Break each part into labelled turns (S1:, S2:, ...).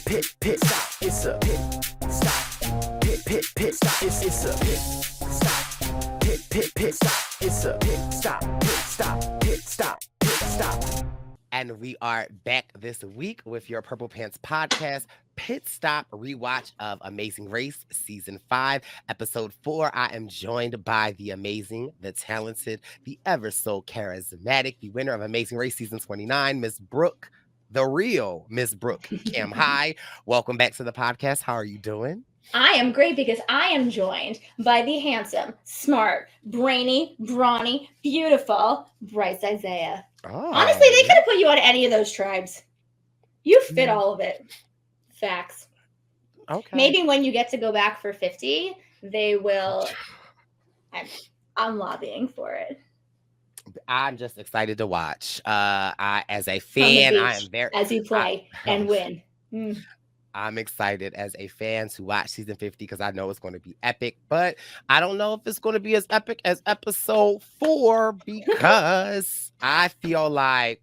S1: pit stop. It's a pit stop. Pit stop. It's a pit stop. Pit stop. It's a pit stop. Pit stop.
S2: And we are back this week with your Purple Pants podcast, Pit Stop Rewatch of Amazing Race, Season 5, Episode 4. I am joined by the amazing, the talented, the ever so charismatic, the winner of Amazing Race Season 29, Miss Brooke, the real Miss Brooke Cam High. Welcome back to the podcast. How are you doing?
S3: I am great because I am joined by the handsome, smart, brainy, brawny, beautiful Bryce Isaiah.
S2: Oh,
S3: honestly, they could have put you on any of those tribes. You fit all of it. Facts.
S2: Okay.
S3: Maybe when you get to go back for 50, they will. I'm lobbying for it.
S2: I'm just excited to watch. As a fan, I am very
S3: as you play and win.
S2: I'm excited as a fan to watch season 50 because I know it's going to be epic, but I don't know if it's going to be as epic as episode 4 because I feel like,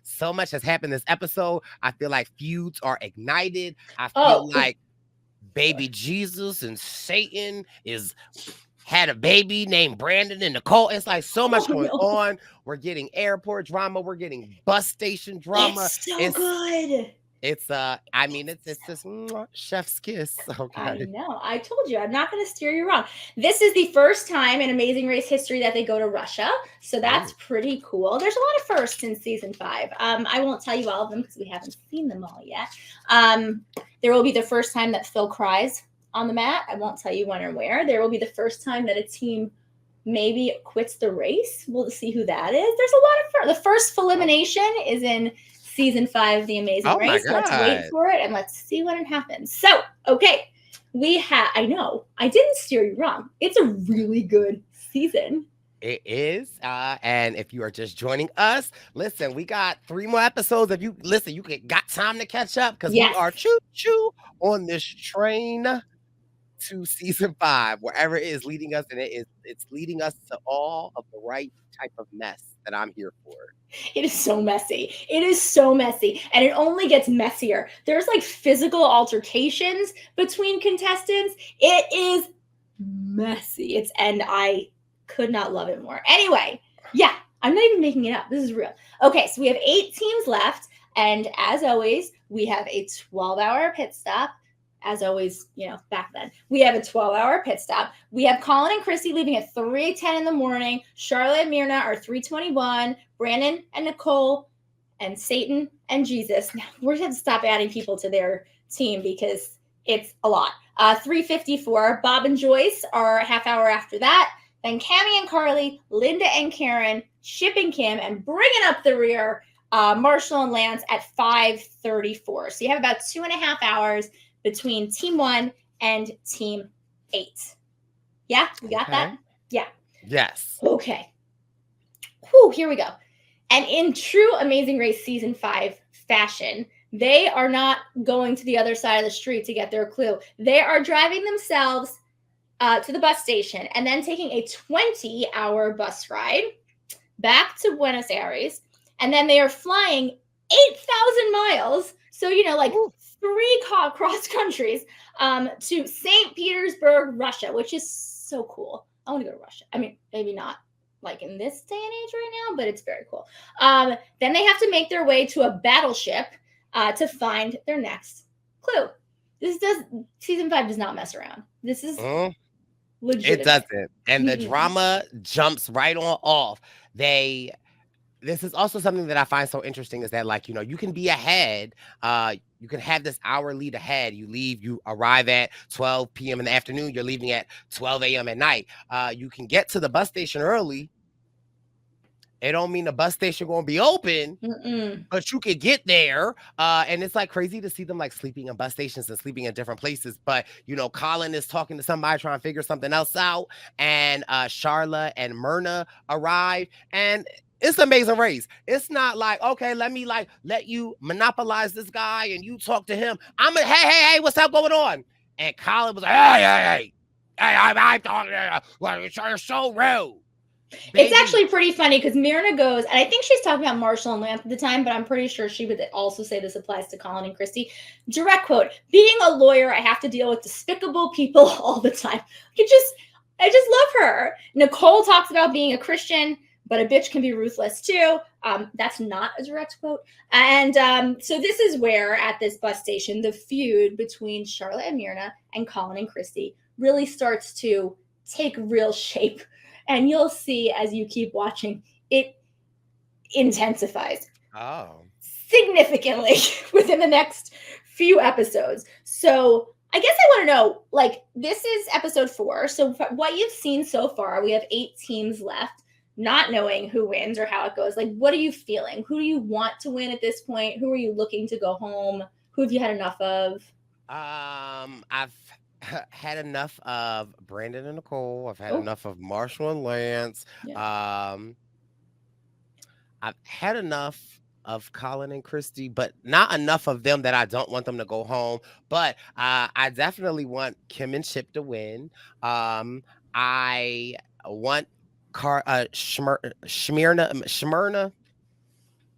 S2: so much has happened this episode. I feel like feuds are ignited. I feel like baby Jesus and Satan had a baby named Brandon and Nicole. It's like so much going on. We're getting airport drama. We're getting bus station drama.
S3: It's so good.
S2: It's it's just chef's kiss. Okay.
S3: I know. I told you, I'm not going to steer you wrong. This is the first time in Amazing Race history that they go to Russia. So that's pretty cool. There's a lot of firsts in season 5. I won't tell you all of them because we haven't seen them all yet. There will be the first time that Phil cries on the mat. I won't tell you when or where. There will be the first time that a team maybe quits the race. We'll see who that is. There's a lot of firsts. The first elimination is in Season 5 of The Amazing Race. Let's wait for it and let's see when it happens. So, okay, I know, I didn't steer you wrong. It's a really good season.
S2: It is. And if you are just joining us, listen, we got 3 more episodes. If you listen, you got time to catch up because we are choo-choo on this train to season 5, wherever it is leading us, and it's leading us to all of the right type of mess that I'm here for.
S3: It is so messy. It is so messy. And it only gets messier. There's like physical altercations between contestants. It is messy. And I could not love it more. Anyway, yeah, I'm not even making it up. This is real. Okay, so we have 8 teams left. And as always, we have a 12-hour pit stop. As always, back then, we have a 12-hour pit stop. We have Colin and Chrissy leaving at 3:10 in the morning. Charlotte and Myrna are 3:21. Brandon and Nicole and Satan and Jesus. Now, we're going to stop adding people to their team because it's a lot. 3:54. Bob and Joyce are a half hour after that. Then Cammie and Carly, Linda and Karen, Chip and Kim, and bringing up the rear, Marshall and Lance at 5:34. So you have about 2.5 hours between Team 1 and Team 8. Yeah? We got that? Yeah.
S2: Yes.
S3: Okay. Whew, here we go. And in true Amazing Race Season 5 fashion, they are not going to the other side of the street to get their clue. They are driving themselves to the bus station and then taking a 20-hour bus ride back to Buenos Aires. And then they are flying 8,000 miles. So, 3 cross countries to St. Petersburg, Russia, which is so cool. I want to go to Russia. I mean, maybe not like in this day and age right now, but it's very cool. Then they have to make their way to a battleship to find their next clue. Season 5 does not mess around. This is legitimate.
S2: It doesn't. And the drama jumps right on off. This is also something that I find so interesting is that, you can be ahead. You can have this hour lead ahead. You arrive at 12 p.m. in the afternoon. You're leaving at 12 a.m. at night. You can get to the bus station early. It don't mean the bus station going to be open, but you could get there. And it's crazy to see them sleeping in bus stations and sleeping in different places. But, Colin is talking to somebody trying to figure something else out. And Charla and Myrna arrive. And it's Amazing Race. It's not okay, let me let you monopolize this guy and you talk to him. Hey, what's up going on? And Colin was like, hey, I'm talking to you. You're so rude.
S3: It's
S2: Baby.
S3: actually pretty funny because Myrna goes, and I think she's talking about Marshall and Lance at the time, but I'm pretty sure she would also say this applies to Colin and Christy. Direct quote: "Being a lawyer, I have to deal with despicable people all the time." I just love her. Nicole talks about being a Christian, but a bitch can be ruthless too. That's not a direct quote. And so this is where, at this bus station, the feud between Charlotte and Myrna and Colin and Christy really starts to take real shape. And you'll see as you keep watching, it intensifies significantly within the next few episodes. So I guess I want to know, like, this is episode 4. So what you've seen so far, we have 8 teams left, not knowing who wins or how it goes. Like, what are you feeling? Who do you want to win at this point? Who are you looking to go home? Who have you had enough of?
S2: I've had enough of Brandon and Nicole. I've had enough of Marshall and Lance.
S3: Yeah.
S2: I've had enough of Colin and Christy, but not enough of them that I don't want them to go home. But I definitely want Kim and Chip to win. I want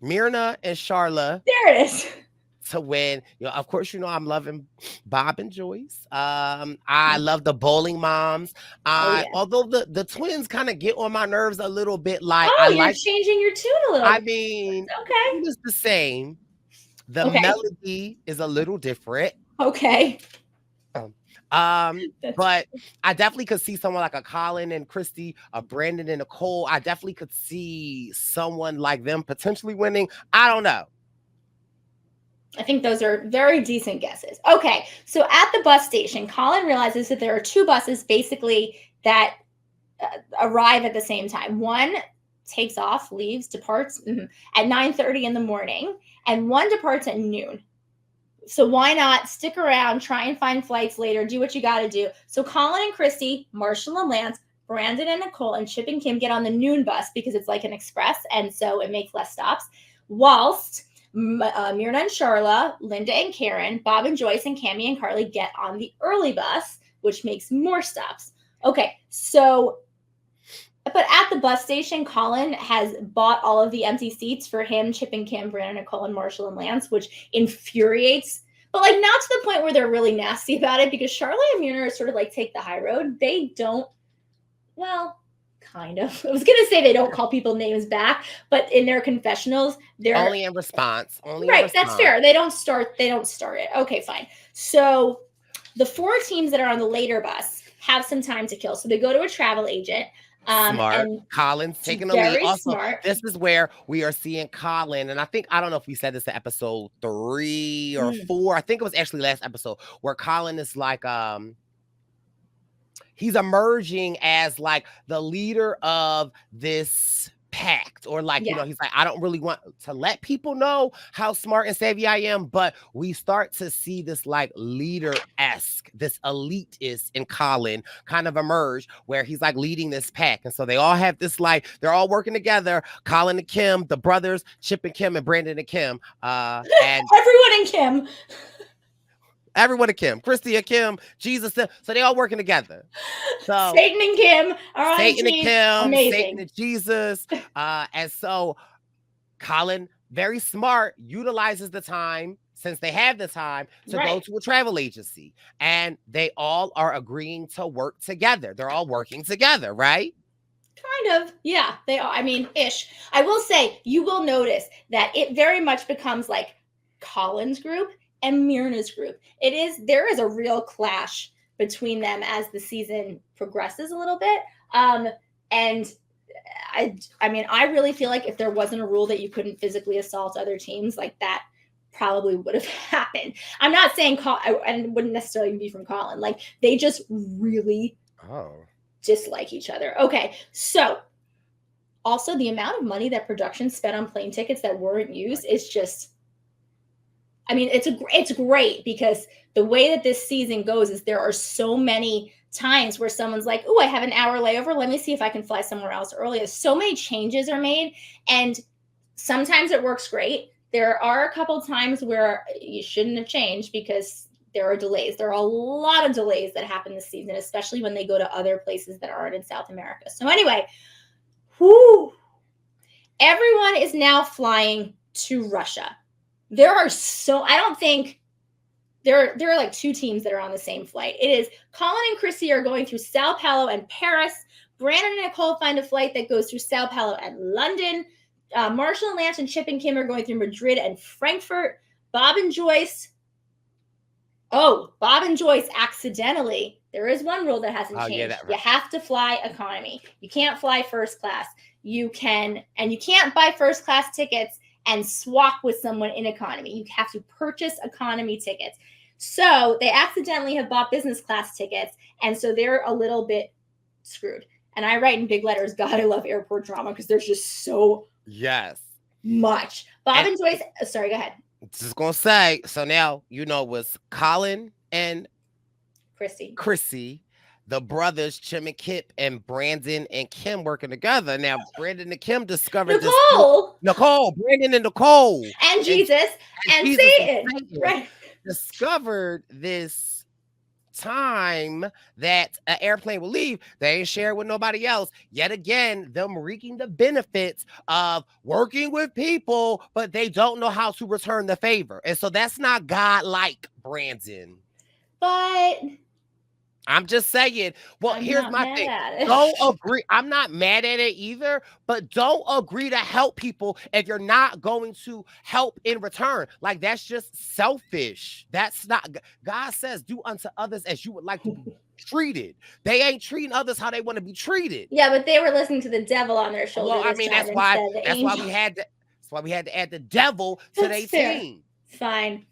S2: Myrna and Charla
S3: There it is.
S2: to win. Of course, I'm loving Bob and Joyce. I love the bowling moms. Although the twins kind of get on my nerves a little bit. Like,
S3: you're changing your tune a little.
S2: I mean,
S3: okay,
S2: it's the same. The melody is a little different.
S3: Okay.
S2: But I definitely could see someone like a Colin and Christy, a Brandon and Nicole. I definitely could see someone like them potentially winning. I don't know.
S3: I think those are very decent guesses. Okay, so at the bus station, Colin realizes that there are 2 buses basically that arrive at the same time. One takes off, leaves, departs at 9:30 in the morning, and one departs at noon. So why not stick around, try and find flights later, do what you got to do. So Colin and Christy, Marshall and Lance, Brandon and Nicole, and Chip and Kim get on the noon bus because it's like an express, and so it makes less stops, whilst Myrna and Charla, Linda and Karen, Bob and Joyce, and Cammie and Carly get on the early bus, which makes more stops. Okay, so, but at the bus station, Colin has bought all of the empty seats for him, Chip and Kim, Brandon, Nicole, and Marshall and Lance, which infuriates, but like not to the point where they're really nasty about it, because Charlotte and Myrna sort of like take the high road. They don't, well, kind of. I was going to say they don't call people names back, but in their confessionals, they're
S2: only in response.
S3: That's fair. They don't start it. Okay, fine. So the 4 teams that are on the later bus have some time to kill. So they go to a travel agent.
S2: Smart. And Colin's taking the lead. Also,
S3: smart.
S2: This is where we are seeing Colin, and I don't know if we said this in episode 3 or 4. I think it was actually last episode where Colin is like he's emerging as like the leader of this pact, or like, he's like, I don't really want to let people know how smart and savvy I am, but we start to see this like leader-esque, this elitist in Colin kind of emerge, where he's like leading this pack. And so they all have this, like, they're all working together, Colin and Kim, the brothers, Chip and Kim, and Brandon and Kim, and
S3: everyone in Kim.
S2: Everyone in Kim, Christy and Kim, Jesus, so they all working together. So
S3: Satan and Kim are on
S2: Satan and Kim,
S3: amazing.
S2: Satan and Jesus. And so Colin, very smart, utilizes the time, since they have the time, to go to a travel agency. And they all are agreeing to work together. They're all working together, right?
S3: Kind of. Yeah, they are. I mean, ish. I will say, you will notice that it very much becomes like Colin's group and Myrna's group. There is a real clash between them as the season progresses a little bit. And I mean, I really feel like if there wasn't a rule that you couldn't physically assault other teams, like that probably would have happened. I'm not saying and it wouldn't necessarily be from Colin. Like, they just really dislike each other. Okay, so also the amount of money that production spent on plane tickets that weren't used is just, I mean, it's great, because the way that this season goes is there are so many times where someone's like, oh, I have an hour layover. Let me see if I can fly somewhere else earlier. So many changes are made, and sometimes it works great. There are a couple times where you shouldn't have changed because there are delays. There are a lot of delays that happen this season, especially when they go to other places that aren't in South America. So anyway, Whoo! Everyone is now flying to Russia. There are I don't think there are like 2 teams that are on the same flight. It is Colin and Chrissy are going through Sao Paulo and Paris. Brandon and Nicole find a flight that goes through Sao Paulo and London. Marshall and Lance and Chip and Kim are going through Madrid and Frankfurt. Bob and Joyce accidentally, there is one rule that hasn't changed.
S2: Yeah,
S3: You have to fly economy. You can't fly first class. You can't buy first class tickets and swap with someone in economy. You have to purchase economy tickets. So they accidentally have bought business class tickets, and so they're a little bit screwed. And I write in big letters, God, I love airport drama, because there's just so much. Bob and Joyce, sorry, go ahead.
S2: Just gonna say, so now was Colin and Chrissy, the brothers Chim and Kip, and Brandon and Kim working together. Now Brandon and Kim discovered Brandon and Nicole,
S3: and Jesus and Satan, right?
S2: Discovered this time that an airplane will leave. They ain't share with nobody else. Yet again, them reaping the benefits of working with people, but they don't know how to return the favor. And so that's not God-like, Brandon.
S3: But
S2: I'm just saying. Well, here's my thing.
S3: Don't
S2: agree. I'm not mad at it either, but don't agree to help people if you're not going to help in return. Like, that's just selfish. That's not. God says, do unto others as you would like to be treated. They ain't treating others how they want to be treated.
S3: Yeah, but they were listening to the devil on their shoulder.
S2: Well, I mean, that's why we had to add the devil to their team.
S3: Fine.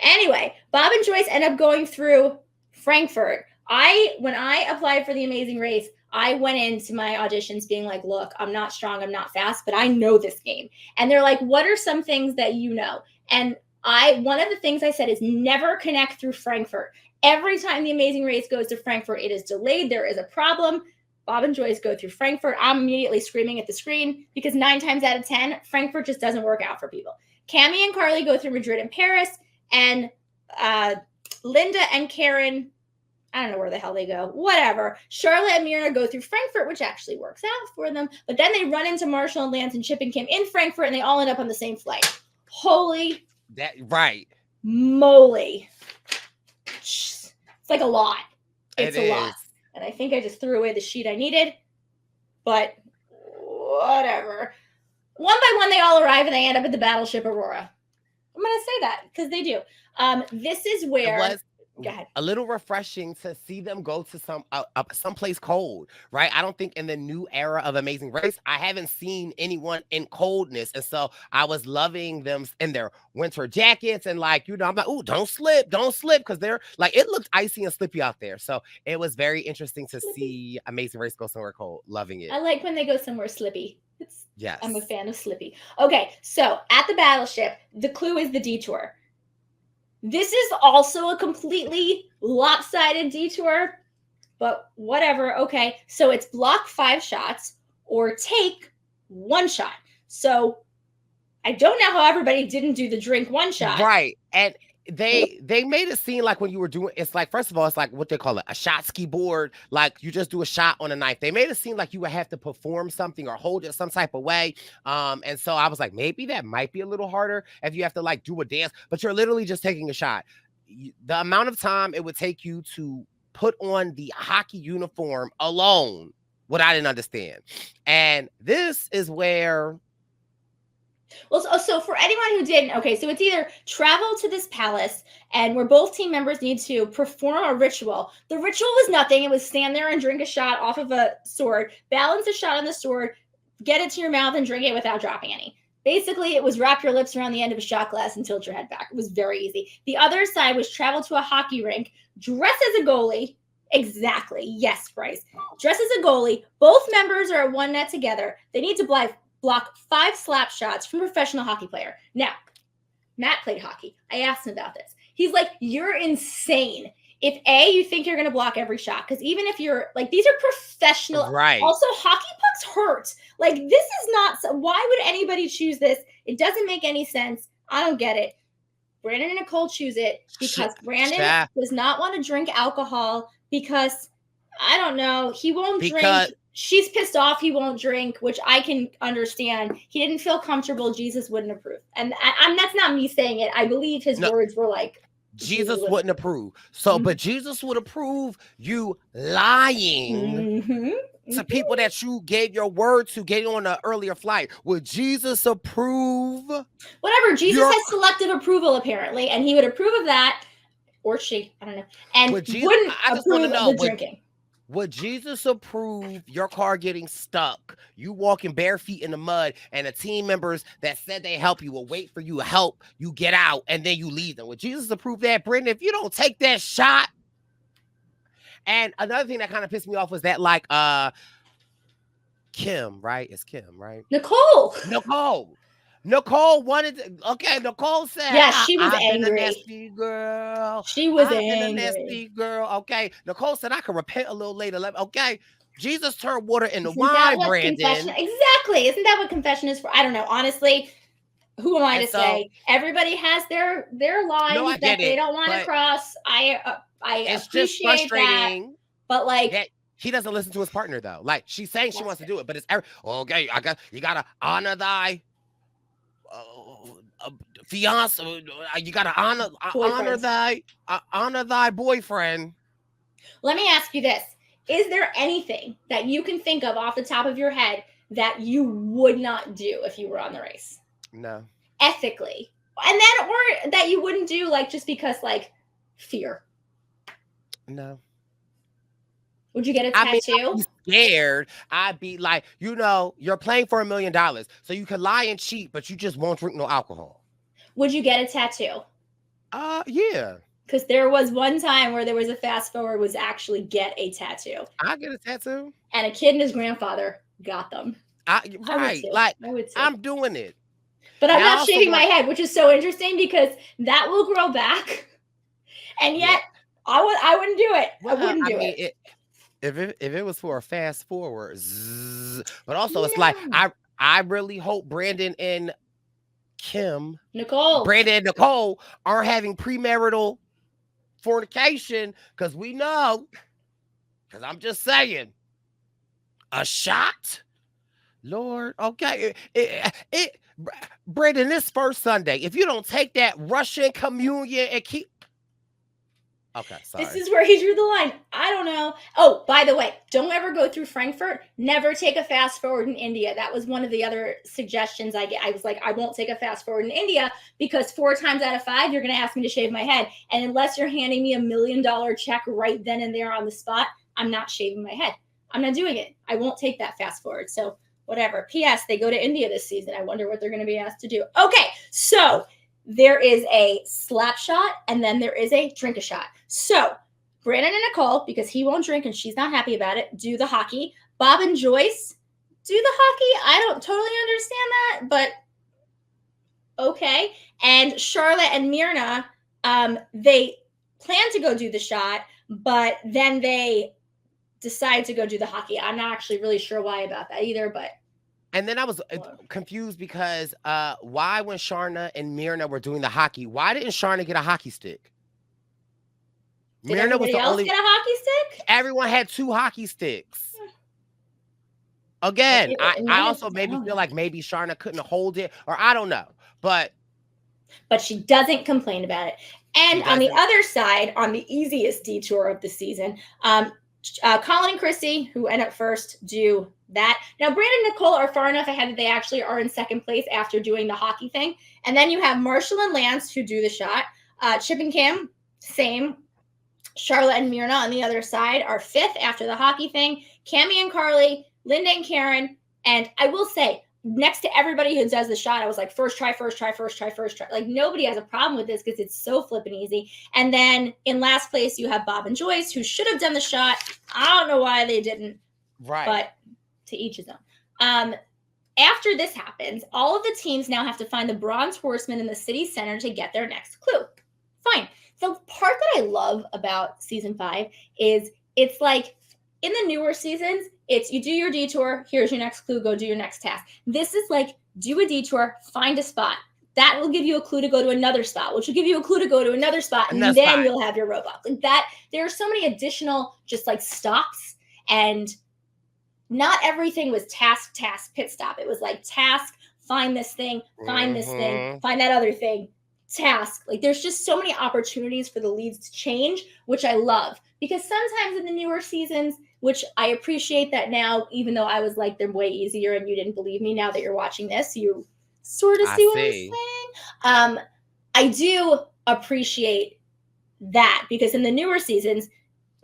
S3: Anyway, Bob and Joyce end up going through Frankfurt. When I applied for The Amazing Race, I went into my auditions being like, look, I'm not strong, I'm not fast, but I know this game. And they're like, what are some things that you know? And one of the things I said is never connect through Frankfurt. Every time The Amazing Race goes to Frankfurt, it is delayed. There is a problem. Bob and Joyce go through Frankfurt. I'm immediately screaming at the screen because 9 times out of 10, Frankfurt just doesn't work out for people. Cammie and Carly go through Madrid and Paris, and Linda and Karen, I don't know where the hell they go. Whatever. Charlotte and Myrna go through Frankfurt, which actually works out for them. But then they run into Marshall and Lance and Chip and Kim in Frankfurt, and they all end up on the same flight. Holy moly. It's like a lot. It's a lot. And I think I just threw away the sheet I needed. But whatever. One by one, they all arrive, and they end up at the battleship Aurora. I'm going to say that because they do. This is where... Go ahead.
S2: A little refreshing to see them go to someplace cold, right? I don't think in the new era of Amazing Race, I haven't seen anyone in coldness. And so I was loving them in their winter jackets, and I'm like, ooh, don't slip. Because they're like, it looked icy and slippy out there. So it was very interesting to see Amazing Race go somewhere cold. Loving it.
S3: I like when they go somewhere slippy.
S2: Yes.
S3: I'm a fan of slippy. Okay, so at the battleship, the clue is the detour. This is also a completely lopsided detour, but whatever. Okay, so it's block 5 shots or take 1 shot. So I don't know how everybody didn't do the drink 1 shot.
S2: Right, and they made it seem like when you were doing, it's like, first of all, it's like what they call it, a shot ski board. Like you just do a shot on a knife. They made it seem like you would have to perform something or hold it some type of way. And so I was like, maybe that might be a little harder if you have to like do a dance, but you're literally just taking a shot. The amount of time it would take you to put on the hockey uniform alone, what I didn't understand. And this is where...
S3: Well, so for anyone who didn't, okay, so it's either travel to this palace and where both team members need to perform a ritual. The ritual was nothing. It was stand there and drink a shot off of a sword, balance a shot on the sword, get it to your mouth and drink it without dropping any. Basically, it was wrap your lips around the end of a shot glass and tilt your head back. It was very easy. The other side was travel to a hockey rink, dress as a goalie. Exactly. Yes, Bryce. Dress as a goalie. Both members are at one net together. They need to block 5 slap shots from a professional hockey player. Now, Matt played hockey. I asked him about this. He's like, you're insane. If you think you're going to block every shot, because even if you're like, these are professional.
S2: Right.
S3: Also, hockey pucks hurt. Like, this is not, why would anybody choose this? It doesn't make any sense. I don't get it. Brandon and Nicole choose it because Brandon does not want to drink alcohol because, I don't know, he won't drink she's pissed off he won't drink, which I can understand. He didn't feel comfortable. Jesus wouldn't approve. And that's not me saying it. I believe his words were like,
S2: Jesus wouldn't approve. So, but Jesus would approve you lying to people that you gave your word to, getting on an earlier flight. Would Jesus approve?
S3: Whatever. Jesus has selective approval, apparently, and he would approve of that, or she, I don't know, and wouldn't approve of the drinking.
S2: Would Jesus approve your car getting stuck, you walking bare feet in the mud, and the team members that said they help you will wait for you to help you get out, and then you leave them? Would Jesus approve that, Brendan? If you don't take that shot? And another thing that kind of pissed me off was that, like, Kim, right? It's Kim, right? Nicole wanted to, okay, Nicole said,
S3: yeah, she was angry.
S2: Been a nasty girl.
S3: She was
S2: Been
S3: angry.
S2: a nasty girl. Okay. Nicole said, I can repent a little later. Okay. Jesus turned water into wine, Brandon.
S3: Exactly. Isn't that what confession is for? I don't know. Honestly, who am I to say? Everybody has their lines that they don't want to cross. I
S2: it's
S3: appreciate
S2: just frustrating
S3: that, but like,
S2: he doesn't listen to his partner though. Like, she's saying she wants to do it, but it's okay. You gotta honor thy fiance. You gotta honor thy boyfriend.
S3: Let me ask you this: is there anything that you can think of off the top of your head that you would not do if you were on the race?
S2: No.
S3: Ethically, and then or that you wouldn't do, like, just because, like, fear.
S2: No.
S3: Would you get a tattoo?
S2: I'd be scared. I'd be like, you're playing for $1 million, so you can lie and cheat, but you just won't drink no alcohol.
S3: Would you get a tattoo?
S2: Yeah.
S3: Because there was one time where there was a fast forward was actually get a tattoo.
S2: I get a tattoo.
S3: And a kid and his grandfather got them.
S2: Right. Like, I would too. I'm doing it.
S3: But I'm not shaving my head, which is so interesting because that will grow back. And yet I wouldn't do it. Well, I wouldn't do it.
S2: If it was for a fast forward, but also it's like I really hope Brandon and Nicole are having premarital fornication, because we know, because I'm just saying, a shot, Lord, okay, Brandon, this first Sunday, if you don't take that Russian communion and keep. Okay, sorry.
S3: This is where he drew the line. I don't know. Oh, by the way, don't ever go through Frankfurt. Never take a fast forward in India. That was one of the other suggestions I get. I was like, I won't take a fast forward in India because 4 times out of 5, you're going to ask me to shave my head. And unless you're handing me $1 million check right then and there on the spot, I'm not shaving my head. I'm not doing it. I won't take that fast forward. So whatever. P.S. They go to India this season. I wonder what they're going to be asked to do. Okay, so there is a slap shot and then there is a drink a shot. So Brandon and Nicole, because he won't drink and she's not happy about it, do the hockey. Bob and Joyce do the hockey. I don't totally understand that, but okay. And Charlotte and Myrna, they plan to go do the shot, but then they decide to go do the hockey. I'm not actually really sure why about that either, but.
S2: And then I was confused because why, when Sharna and Myrna were doing the hockey, why didn't Sharna get a hockey stick?
S3: Did Myrna was the only. Get a hockey stick?
S2: Everyone had 2 hockey sticks. Again, I also maybe feel like maybe Sharna couldn't hold it, or I don't know, but
S3: she doesn't complain about it. And on the other side, on the easiest detour of the season, Colin and Chrissy, who end up first, do that. Now, Brandon and Nicole are far enough ahead that they actually are in second place after doing the hockey thing. And then you have Marshall and Lance, who do the shot. Chip and Kim, same. Charlotte and Myrna on the other side are 5th after the hockey thing. Cammie and Carly, Linda and Karen. And I will say, next to everybody who does the shot, I was like, first try. Like, nobody has a problem with this because it's so flippin' easy. And then in last place, you have Bob and Joyce, who should have done the shot. I don't know why they didn't.
S2: Right.
S3: But to each his own. After this happens, all of the teams now have to find the Bronze Horseman in the city center to get their next clue. Fine. The part that I love about season 5 is it's like in the newer seasons, it's you do your detour, here's your next clue, go do your next task. This is like do a detour, find a spot. That will give you a clue to go to another spot, which will give you a clue to go to another spot, and then you'll have your robot. Like that, there are so many additional just like stops and not everything was task, pit stop. It was like task, find this thing, find this thing, find that other thing, task. Like there's just so many opportunities for the leads to change, which I love, because sometimes in the newer seasons, which I appreciate that now, even though I was like, they're way easier and you didn't believe me, now that you're watching this, you sort of see what I'm saying. I do appreciate that, because in the newer seasons,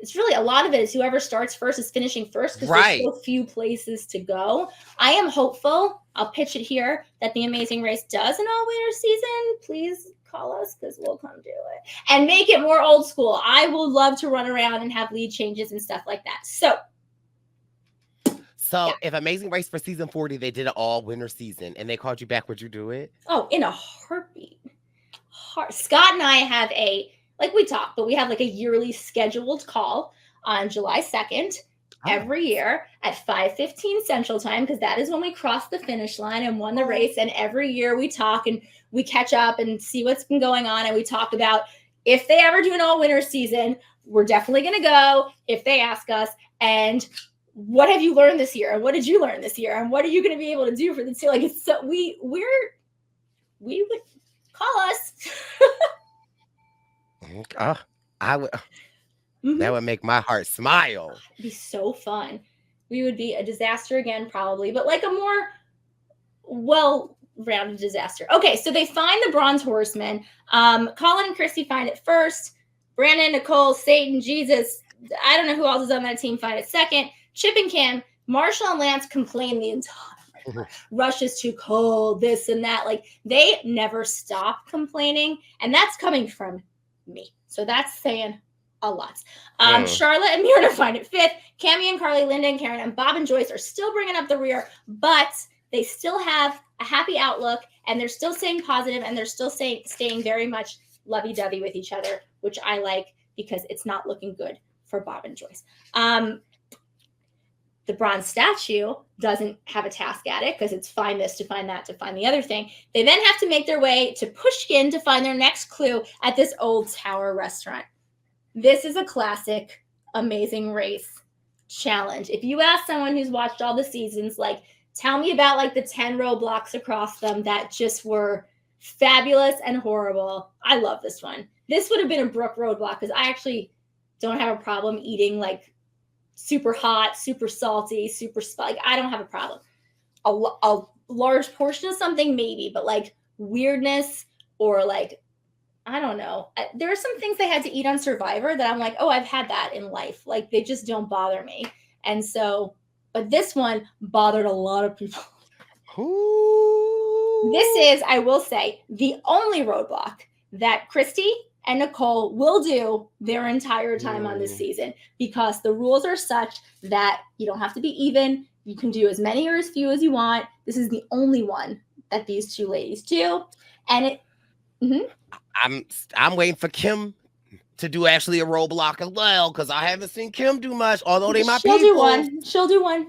S3: it's really a lot of it is whoever starts first is finishing first, because there's so few places to go. I am hopeful, I'll pitch it here, that the Amazing Race does an all-winner season. Please call us, because we'll come do it. And make it more old school. I will love to run around and have lead changes and stuff like that. So
S2: if Amazing Race for season 40, they did an all-winner season, and they called you back, would you do it?
S3: Oh, in a heartbeat. Scott and I have like we talk, but we have like a yearly scheduled call on July 2nd every year at 5:15 Central Time, because that is when we crossed the finish line and won the race. And every year we talk and we catch up and see what's been going on. And we talk about if they ever do an all-winner season, we're definitely going to go if they ask us. And what have you learned this year? And what did you learn this year? And what are you going to be able to do for this year? Like, it's so we would call us.
S2: I would. That would make my heart smile.
S3: It'd be so fun. We would be a disaster again, probably, but like a more well-rounded disaster. Okay, so they find the Bronze Horseman. Colin and Christy find it first. Brandon, Nicole, Satan, Jesus, I don't know who else is on that team, find it second. Chip and Kim, Marshall and Lance complain the entire Rush is too cold, this and that. Like, they never stop complaining, and that's coming from me. So that's saying a lot. Charlotte and Myrna find it fifth. Cammie and Carly, Linda and Karen, and Bob and Joyce are still bringing up the rear, but they still have a happy outlook, and they're still staying positive, and they're still staying very much lovey-dovey with each other, which I like, because it's not looking good for Bob and Joyce. The bronze statue doesn't have a task at it, because it's find this to find that to find the other thing. They then have to make their way to Pushkin to find their next clue at this old tower restaurant. This is a classic Amazing Race challenge. If you ask someone who's watched all the seasons, like, tell me about like the 10 roadblocks across them that just were fabulous and horrible. I love this one. This would have been a Brooke roadblock, because I actually don't have a problem eating like super hot, super salty, super like, I don't have a problem. A large portion of something maybe, but like weirdness or like, I don't know. There are some things they had to eat on Survivor that I'm like, oh, I've had that in life. Like, they just don't bother me. And so, but this one bothered a lot of people.
S2: Ooh.
S3: This is, I will say, the only roadblock that Christy and Nicole will do their entire time on this season, because the rules are such that you don't have to be even. You can do as many or as few as you want. This is the only one that these two ladies do. And it,
S2: I'm waiting for Kim to do actually a roadblock as well, because I haven't seen Kim do much, although they might be.
S3: She'll do one.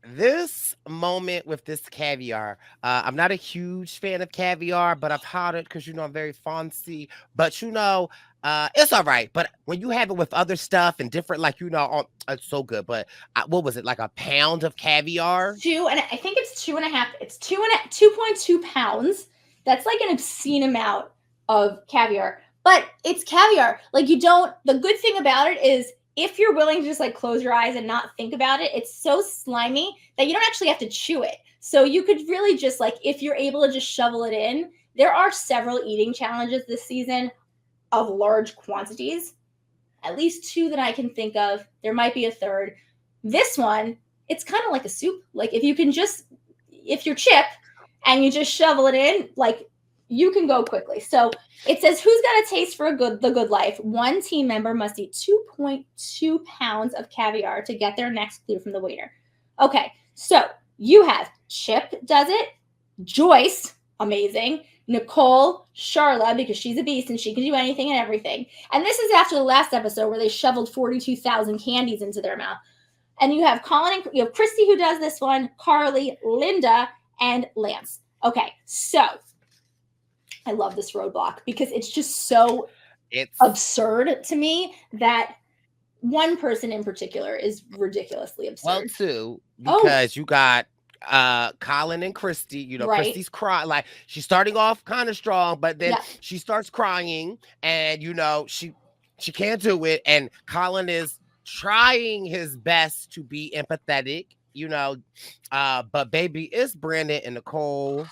S2: This moment with this caviar, I'm not a huge fan of caviar, but I've had it because, I'm very fancy. But, it's all right. But when you have it with other stuff and different, like, it's so good. But what was it, like a pound of caviar?
S3: I think it's 2.5. It's 2.2 pounds. That's like an obscene amount of caviar. But it's caviar. Like, the good thing about it is, if you're willing to just like close your eyes and not think about it, it's so slimy that you don't actually have to chew it. So you could really just like, if you're able to just shovel it in, there are several eating challenges this season of large quantities, at least 2 that I can think of. There might be a third. This one, it's kind of like a soup. Like, if you're Chip and you just shovel it in, like, you can go quickly. So it says, who's got a taste for the good life? One team member must eat 2.2 pounds of caviar to get their next clue from the waiter. Okay, so you have Chip does it, Joyce, amazing, Nicole, Charla, because she's a beast and she can do anything and everything. And this is after the last episode where they shoveled 42,000 candies into their mouth. And you have you have Christy who does this one, Carly, Linda, and Lance. Okay, so I love this roadblock because it's just so absurd to me that one person in particular is ridiculously
S2: Well,
S3: absurd.
S2: two,
S3: Oh,
S2: because you got Colin and Christy. You know,
S3: right.
S2: Christy's crying, like she's starting off kind of strong, but then
S3: Yeah.
S2: she starts crying, and you know, she can't do it. And Colin is trying his best to be empathetic, you know. But baby, it's Brandon and Nicole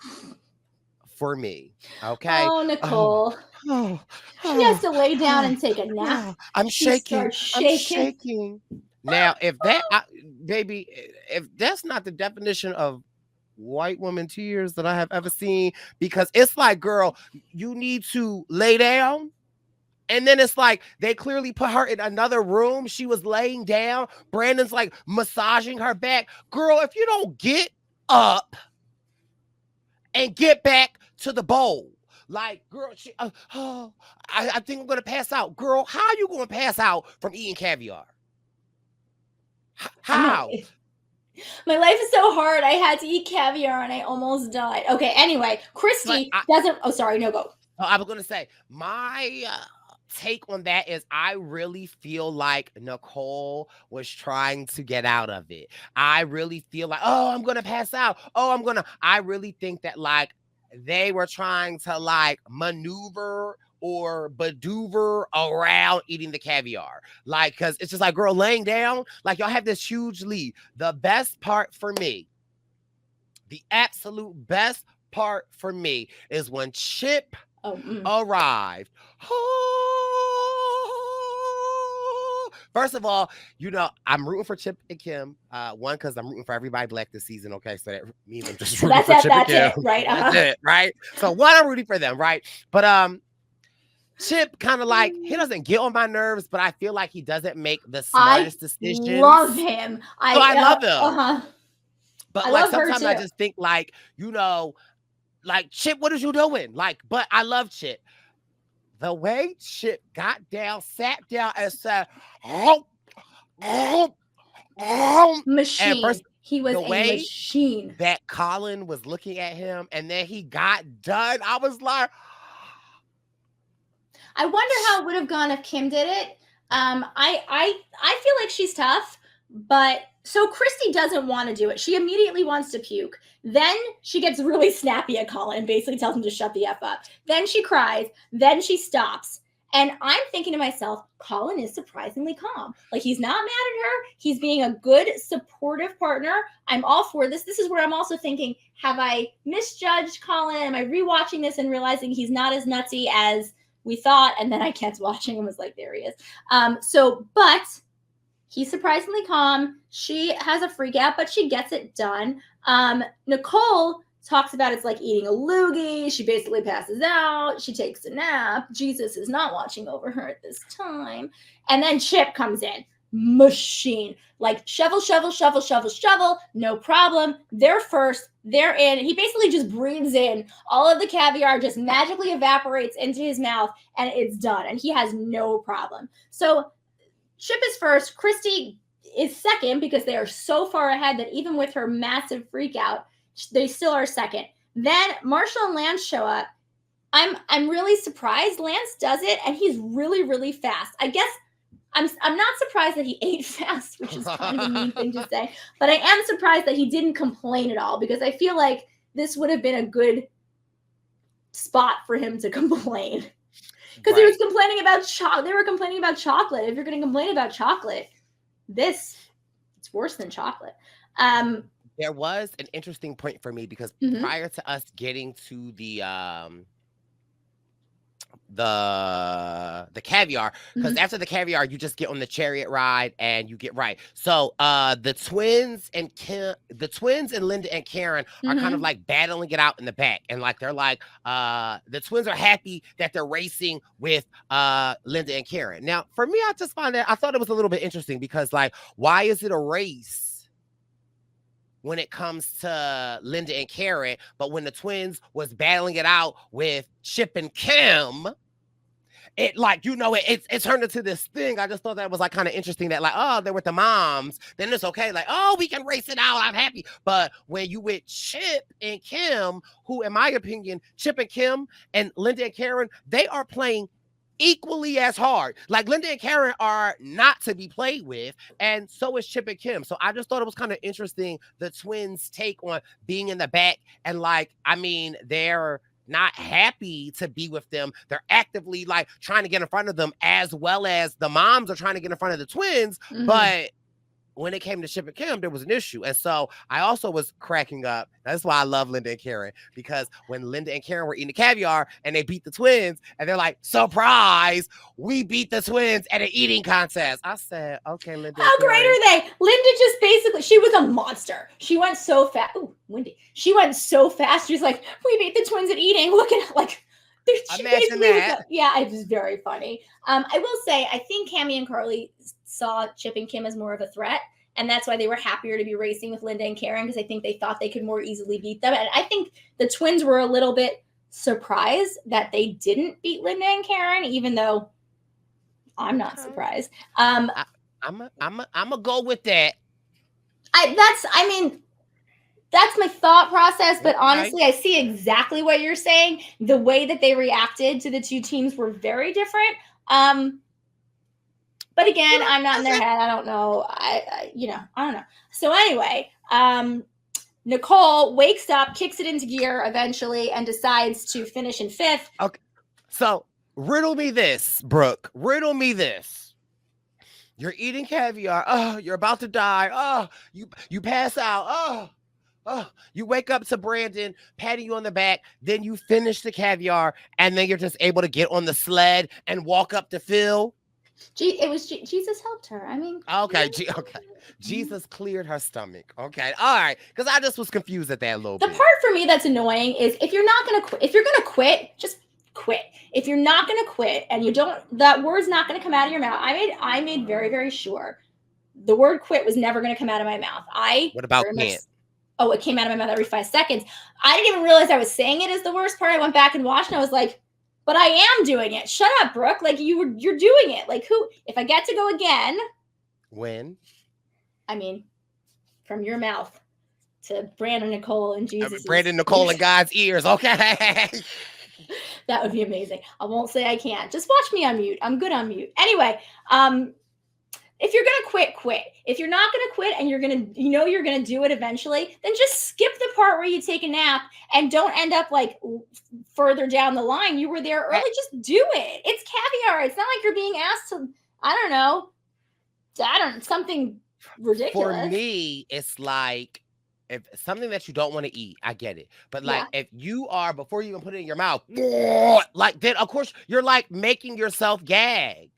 S2: for me. Okay.
S3: Oh,
S2: Oh,
S3: Nicole.
S2: oh,
S3: She has
S2: oh,
S3: to lay down
S2: oh,
S3: and take a nap.
S2: oh. I'm
S3: She
S2: shaking.
S3: starts
S2: I'm
S3: shaking.
S2: shaking. Now, baby, if that's not the definition of white woman tears that I have ever seen, because it's like, girl, you need to lay down. And then it's like they clearly put her in another room. She was laying down. Brandon's like massaging her back. Girl, if you don't get up and get back to the bowl, like, girl, I think I'm gonna pass out. Girl, how you gonna pass out from eating caviar? How?
S3: My life is so hard. I had to eat caviar and I almost died. Okay, anyway, Christy doesn't. Oh, sorry, no, go.
S2: I was gonna say my take on that is I really feel like Nicole was trying to get out of it. I really feel like, oh, I'm gonna pass out. I really think that like they were trying to like maneuver or maneuver around eating the caviar. Like, because it's just like, girl, laying down, like y'all have this huge lead. The best part for me, the absolute best part for me is when Chip arrived. First of all, you know, I'm rooting for Chip and Kim. One, because I'm rooting for everybody black this season, okay? So that means I'm just rooting for Chip and Kim.
S3: It, right?
S2: That's it, right? So one, I'm rooting for them, right? But Chip kind of like, he doesn't get on my nerves, but I feel like he doesn't make the smartest decisions.
S3: I love him.
S2: I love him. But like sometimes I just think like, you know, like, Chip, what is you doing? Like, but I love Chip. The way Chip got down, sat down, and said,
S3: machine.
S2: First,
S3: he was a machine.
S2: That Colin was looking at him, and then he got done. I was like,
S3: I wonder how it would have gone if Kim did it. I feel like she's tough, but so Christy doesn't want to do it. She immediately wants to puke. Then she gets really snappy at Colin and basically tells him to shut the F up. Then she cries. Then she stops. And I'm thinking to myself, Colin is surprisingly calm. Like, he's not mad at her. He's being a good, supportive partner. I'm all for this. This is where I'm also thinking, have I misjudged Colin? Am I rewatching this and realizing he's not as nutsy as we thought? And then I kept watching and was like, there he is. But he's surprisingly calm. She has a freak out, but she gets it done. Nicole talks about it's like eating a loogie. She basically passes out. She takes a nap. Jesus is not watching over her at this time. And then Chip comes in. Machine. Like, shovel, shovel, shovel, shovel, shovel. No problem. They're first. They're in. He basically just breathes in. All of the caviar just magically evaporates into his mouth, and it's done. And he has no problem. So Chip is first. Christy is second because they are so far ahead that even with her massive freak out, they still are second. Then Marshall and Lance show up. I'm really surprised. Lance does it, and he's really, really fast. I guess I'm not surprised that he ate fast, which is kind of a mean thing to say. But I am surprised that he didn't complain at all, because I feel like this would have been a good spot for him to complain. Because he was complaining about chocolate. They were complaining about chocolate. If you're going to complain about chocolate, it's worse than chocolate.
S2: There was an interesting point for me, because prior to us getting to the caviar, because after the caviar you just get on the chariot ride and you get right. So the twins and Linda and Karen are kind of like battling it out in the back, and like they're like the twins are happy that they're racing with Linda and Karen. Now for me, I thought it was a little bit interesting, because like, why is it a race when it comes to Linda and Karen, but when the twins was battling it out with Chip and Kim, it like, you know, it turned into this thing. I just thought that was like kind of interesting, that like, oh, they're with the moms, then it's okay. Like, oh, we can race it out. I'm happy. But when you with Chip and Kim, who, in my opinion, Chip and Kim and Linda and Karen, they are playing equally as hard. Like Linda and Karen are not to be played with, and so is Chip and Kim. So I just thought it was kind of interesting the twins' take on being in the back, and like, I mean, they're not happy to be with them. They're actively like trying to get in front of them, as well as the moms are trying to get in front of the twins. But when it came to Chip and Kim, there was an issue. And so I also was cracking up. That's why I love Linda and Karen, because when Linda and Karen were eating the caviar and they beat the twins, and they're like, surprise, we beat the twins at an eating contest. I said, okay, Linda.
S3: How great are they? Linda just basically, she was a monster. She went so fast. Ooh, windy. She went so fast. She's like, we beat the twins at eating. Look at like,
S2: imagine that.
S3: Yeah, it was very funny. I will say, I think Cammie and Carly saw Chip and Kim as more of a threat, and that's why they were happier to be racing with Linda and Karen, because I think they thought they could more easily beat them. And I think the twins were a little bit surprised that they didn't beat Linda and Karen, even though I'm not surprised.
S2: I'm a go with that.
S3: That's my thought process, but honestly, I see exactly what you're saying. The way that they reacted to the two teams were very different. But again, I'm not in their head. I don't know. I don't know. So anyway, Nicole wakes up, kicks it into gear eventually, and decides to finish in 5th.
S2: Okay. So riddle me this, Brooke. Riddle me this. You're eating caviar. Oh, you're about to die. Oh, you pass out. Oh, you wake up to Brandon patting you on the back. Then you finish the caviar, and then you're just able to get on the sled and walk up to Phil.
S3: Jesus helped her. I mean,
S2: okay. Jesus cleared her stomach. Okay, all right. Because I just was confused at that a little bit.
S3: The part for me that's annoying is if you're gonna quit, just quit. If you're not gonna quit and you don't, that word's not gonna come out of your mouth. I made very, very sure the word quit was never gonna come out of my mouth.
S2: What about can't?
S3: Oh, it came out of my mouth every 5 seconds. I didn't even realize I was saying it as the worst part. I went back and watched and I was like, but I am doing it. Shut up, Brooke. Like you're doing it. Like who, if I get to go again.
S2: When?
S3: I mean, from your mouth to Brandon, Nicole, and Jesus.
S2: Brandon, Nicole, and God's ears. Okay.
S3: That would be amazing. I won't say I can't. Just watch me on mute. I'm good on mute. Anyway, if you're going to quit. If you're not going to quit and you're going to do it eventually, then just skip the part where you take a nap and don't end up like further down the line. You were there early. Just do it. It's caviar. It's not like you're being asked to, something ridiculous.
S2: For me, it's like, if something that you don't want to eat, I get it. But like, if you are, before you even put it in your mouth, like then of course you're like making yourself gag.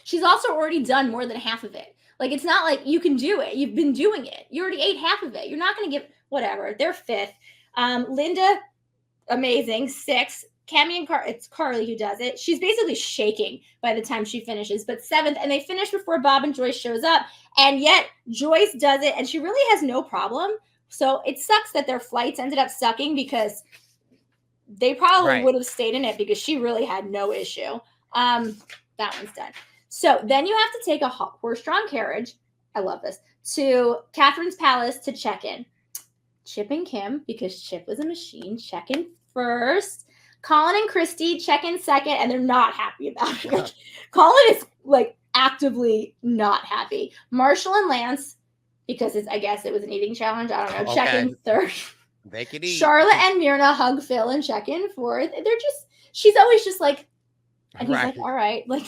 S3: She's also already done more than half of it. Like, it's not like you can do it. You've been doing it. You already ate half of it. You're not going to give, whatever. They're 5th. Linda, amazing, 6th. Cammie and it's Carly who does it. She's basically shaking by the time she finishes, but 7th. And they finish before Bob and Joyce shows up. And yet Joyce does it, and she really has no problem. So it sucks that their flights ended up sucking, because they probably would have stayed in it, because she really had no issue. That one's done. So then you have to take a horse-drawn carriage, I love this, to Catherine's Palace to check in. Chip and Kim, because Chip was a machine, check in first. Colin and Christy check in second, and they're not happy about it. Like, Colin is like actively not happy. Marshall and Lance, because I guess it was an eating challenge, I don't know, check in third.
S2: They could eat.
S3: Charlotte and Myrna hug Phil and check in fourth. She's always just like, and he's like, all right, like,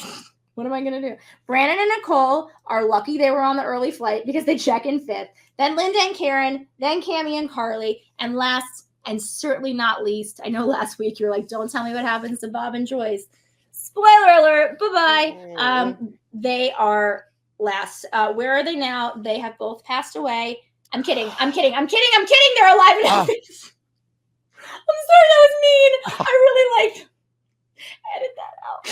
S3: what am I going to do? Brandon and Nicole are lucky they were on the early flight, because they check in 5th. Then Linda and Karen, then Cammie and Carly, and last and certainly not least, I know last week you were like, don't tell me what happens to Bob and Joyce. Spoiler alert, bye-bye. They are last. Where are they now? They have both passed away. I'm kidding. They're alive and healthy. I'm sorry, that was mean. I really edit that out.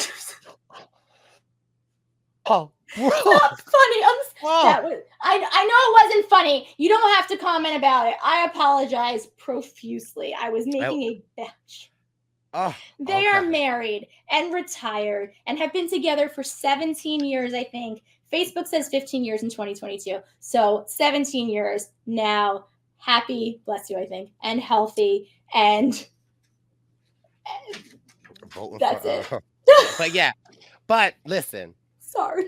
S2: Oh,
S3: not funny. I know it wasn't funny. You don't have to comment about it. I apologize profusely. I was making a batch. They are married and retired and have been together for 17 years, I think. Facebook says 15 years in 2022. So 17 years now. Happy, bless you, I think, and healthy. And that's it.
S2: But yeah. But listen,
S3: Sorry.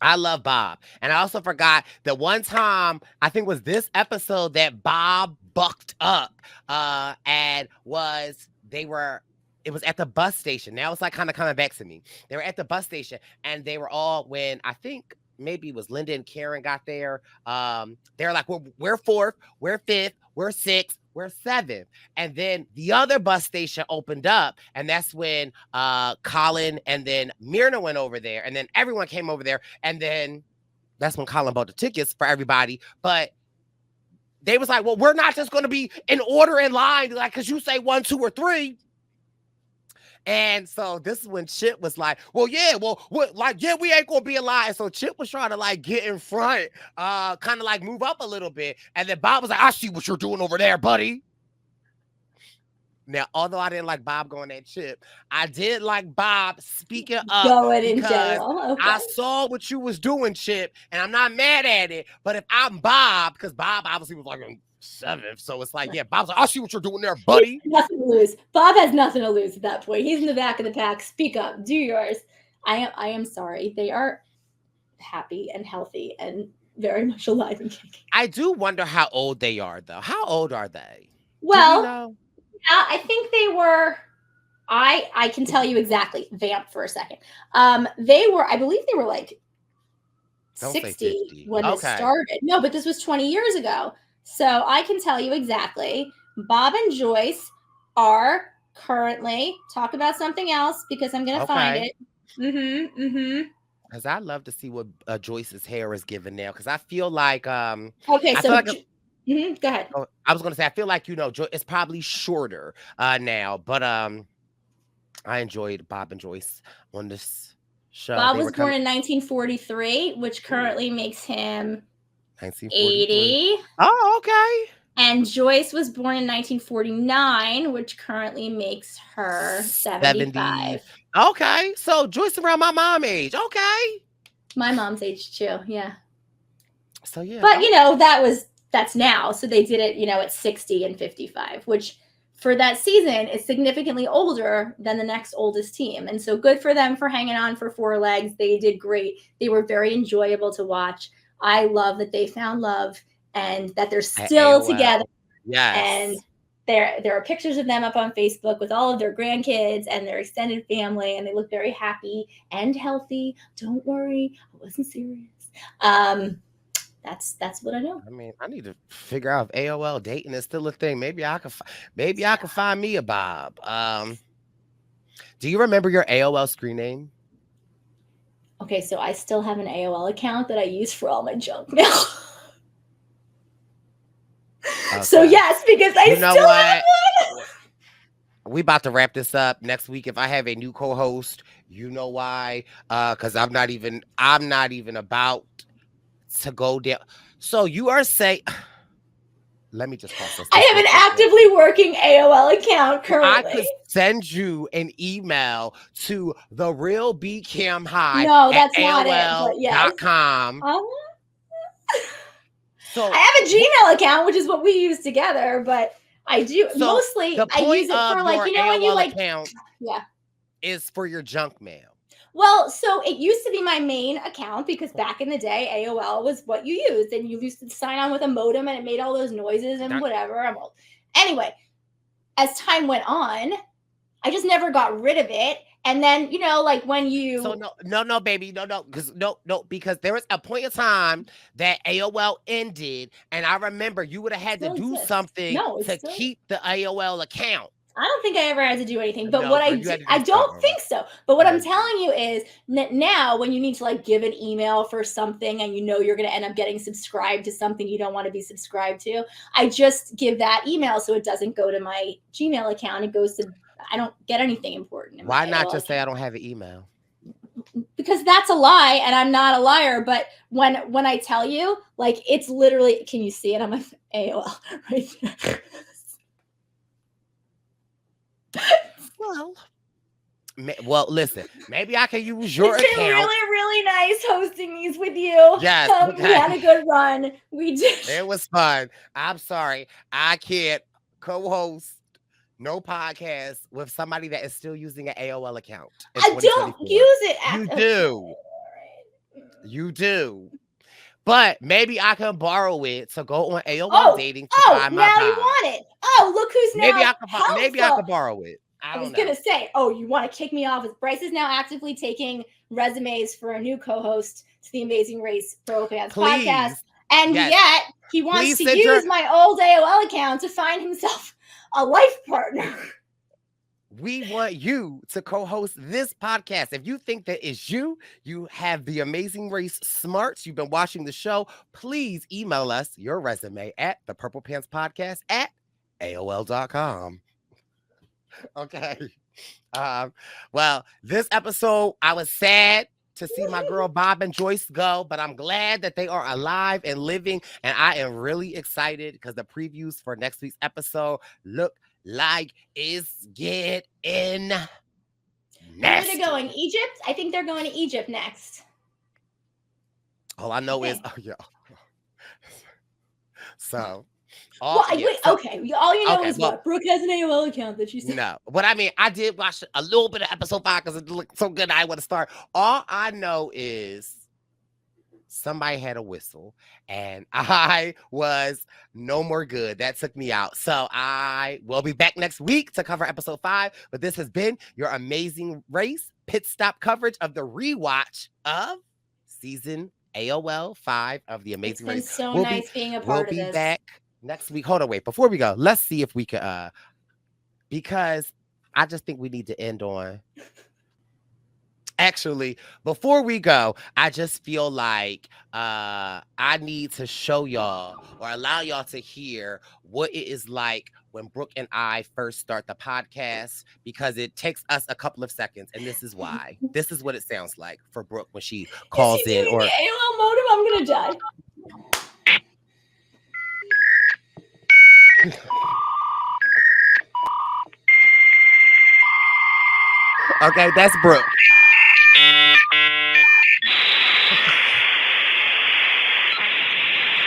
S2: I love Bob. And I also forgot that one time, I think was this episode that Bob bucked up and it was at the bus station. Now it's like kind of coming back to me. They were at the bus station and they were all, when I think maybe it was Linda and Karen got there. They're like, we're fourth, we're fifth, we're sixth, we're seventh. And then the other bus station opened up, and that's when Colin and then Myrna went over there, and then everyone came over there, and then that's when Colin bought the tickets for everybody. But they was like, well, we're not just going to be in order in line, like, because you say 1, 2, or 3. And so this is when Chip was like, well, we ain't gonna be in line. And so Chip was trying to like get in front, kind of like move up a little bit. And then Bob was like, I see what you're doing over there, buddy. Now, although I didn't like Bob going at Chip, I did like Bob speaking up.
S3: Going in general. Okay.
S2: I saw what you was doing, Chip, and I'm not mad at it. But if I'm Bob, because Bob obviously was like in 7th, so it's like, yeah, Bob's like, I see what you're doing there, buddy.
S3: Nothing to lose. Bob has nothing to lose at that point. He's in the back of the pack. Speak up. Do yours. I am sorry. They are happy and healthy and very much alive and kicking.
S2: I do wonder how old they are, though. How old are they?
S3: Well,
S2: know?
S3: Yeah, I think they were. I can tell you exactly. Vamp for a second. I believe they were like
S2: Don't say
S3: 60
S2: 50.
S3: when it started. No, but this was 20 years ago. So I can tell you exactly. Bob and Joyce are currently, talk about something else because I'm going to find it.
S2: Because I'd love to see what Joyce's hair is giving now. Because I feel like
S3: okay, so
S2: like
S3: go ahead.
S2: I was going to say, I feel like, it's probably shorter now. But I enjoyed Bob and Joyce on this show.
S3: Bob was born in 1943, which currently makes him 80.
S2: Oh, okay.
S3: And Joyce was born in 1949, which currently makes her 75.
S2: Okay. So Joyce around my mom age. Okay.
S3: My mom's age too. Yeah.
S2: So yeah.
S3: But that's now. So they did it, at 60 and 55, which for that season is significantly older than the next oldest team. And so good for them for hanging on for 4 legs. They did great. They were very enjoyable to watch. I love that they found love and that they're still together.
S2: Yes.
S3: And there are pictures of them up on Facebook with all of their grandkids and their extended family, and they look very happy and healthy. Don't worry, I wasn't serious. That's what I know.
S2: I mean, I need to figure out if AOL dating is still a thing. Maybe I could find me a Bob. Do you remember your AOL screen name?
S3: Okay, so I still have an AOL account that I use for all my junk mail. Okay. So yes, because I still have one.
S2: We about to wrap this up. Next week, if I have a new co-host, you know why? Because I'm not even about to go down. So you are saying, let me just process.
S3: I have an actively working AOL account currently.
S2: I could send you an email to the real BCam High.
S3: No, that's not it. But yes.
S2: .com.
S3: So I have a Gmail account, which is what we use together, but I do mostly I use it for like, when you like
S2: account is for your junk mail.
S3: Well, so it used to be my main account because back in the day, AOL was what you used, and you used to sign on with a modem, and it made all those noises and whatever. I'm old. Anyway, as time went on, I just never got rid of it. And then, like when you...
S2: So no, baby, no, because there was a point in time that AOL ended, and I remember you would have had to do something to keep the AOL account.
S3: I don't think I ever had to do anything, but I don't think so. But what I'm telling you is that now when you need to like give an email for something and you're going to end up getting subscribed to something you don't want to be subscribed to, I just give that email so it doesn't go to my Gmail account. It goes to, I don't get anything important.
S2: Why not just say I don't have an email?
S3: Because that's a lie and I'm not a liar. But when I tell you, like, it's literally, can you see it on my AOL right there?
S2: Well, listen, maybe I can use your account.
S3: It's been really, really nice hosting these with you.
S2: Yes.
S3: We had a good run. We did.
S2: It was fun. I'm sorry. I can't co-host no podcast with somebody that is still using an AOL account. In
S3: I don't
S2: 2024.
S3: use it.
S2: You
S3: Okay,
S2: do.
S3: all right.
S2: You do. But maybe I can borrow it to go on AOL
S3: Oh,
S2: dating to find my
S3: now you
S2: vibe.
S3: want it. Oh, look who's
S2: Maybe
S3: now
S2: maybe I
S3: helpful.
S2: could borrow it. I
S3: was
S2: don't know.
S3: gonna say, oh, you want to kick me off? Bryce is now actively taking resumes for a new co-host to the Amazing Race Pro Fans podcast, and
S2: Yes.
S3: yet he wants
S2: Please
S3: to
S2: send
S3: use my old AOL account to find himself a life partner.
S2: We want you to co-host this podcast. If you think that is you have the Amazing Race smarts, you've been watching the show, please email us your resume at thepurplepantspodcast@aol.com. Okay. Well, this episode, I was sad to see my girl Bob and Joyce go, but I'm glad that they are alive and living, and I am really excited because the previews for next week's episode look like it's getting nasty.
S3: Where are they going? Egypt? I think they're going to Egypt next.
S2: All I know is, so.
S3: Wait, okay. All you know is
S2: well,
S3: what? Brooke has an AOL account that she said.
S2: No, but I mean, I did watch a little bit of episode 5 because it looked so good. I want to start. All I know is somebody had a whistle and I was no more good. That took me out. So I will be back next week to cover episode 5. But this has been your Amazing Race pit stop coverage of the rewatch of season AOL 5 of the Amazing Race.
S3: It's been so nice being a part of this.
S2: We'll be back next week. Hold on, wait. Before we go, let's see if we could, because I just think we need to end on. Actually, before we go, I just feel like I need to show y'all or allow y'all to hear what it is like when Brooke and I first start the podcast, because it takes us a couple of seconds, and this is why. This is what it sounds like for Brooke when she calls in. Or
S3: the AOL modem, I'm gonna die.
S2: Okay, that's Brooke.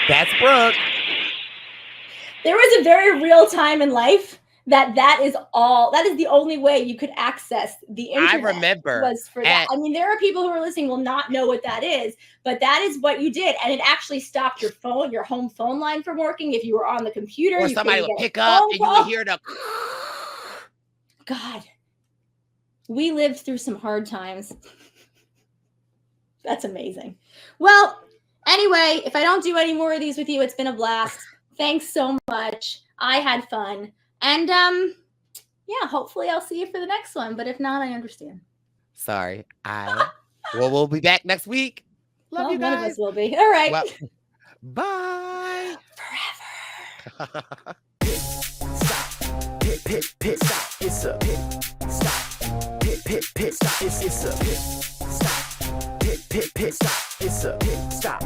S2: That's Brooke.
S3: There was a very real time in life that is the only way you could access the internet.
S2: I remember
S3: was for that. I mean, there are people who are listening will not know what that is, but that is what you did, and it actually stopped your home phone line from working. If you were on the computer,
S2: or somebody would pick up and you would hear the.
S3: God, we lived through some hard times. That's amazing. Well, anyway, if I don't do any more of these with you, it's been a blast. Thanks so much. I had fun. And yeah, hopefully I'll see you for the next one. But if not, I understand.
S2: Sorry. We'll be back next week. Love you guys.
S3: None of us will be. All right.
S2: Well, bye.
S3: Forever.
S1: Pit stop. Pit stop. It's a pit stop. Pit stop. It's a pit stop. Pit stop. It's a pit stop.